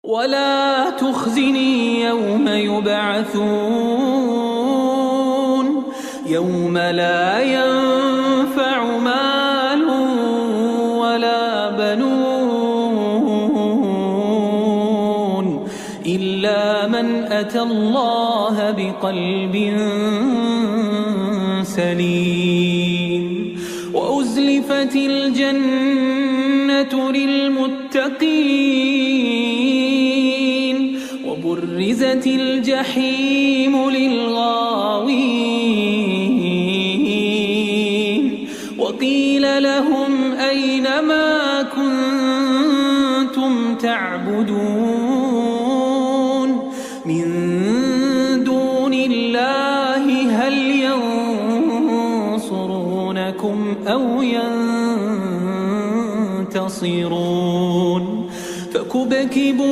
ولا تخزني يوم يبعثون يوم لا ينفع مال ولا بنون إلا من أتى الله بقلب سليم وأزلفت الجنة للمتقين وبرزت الجحيم للغاوين وقيل لهم أين ما كنتم تعبدون من دون الله هل ينصرونكم أو ينتصرون فكبكبوا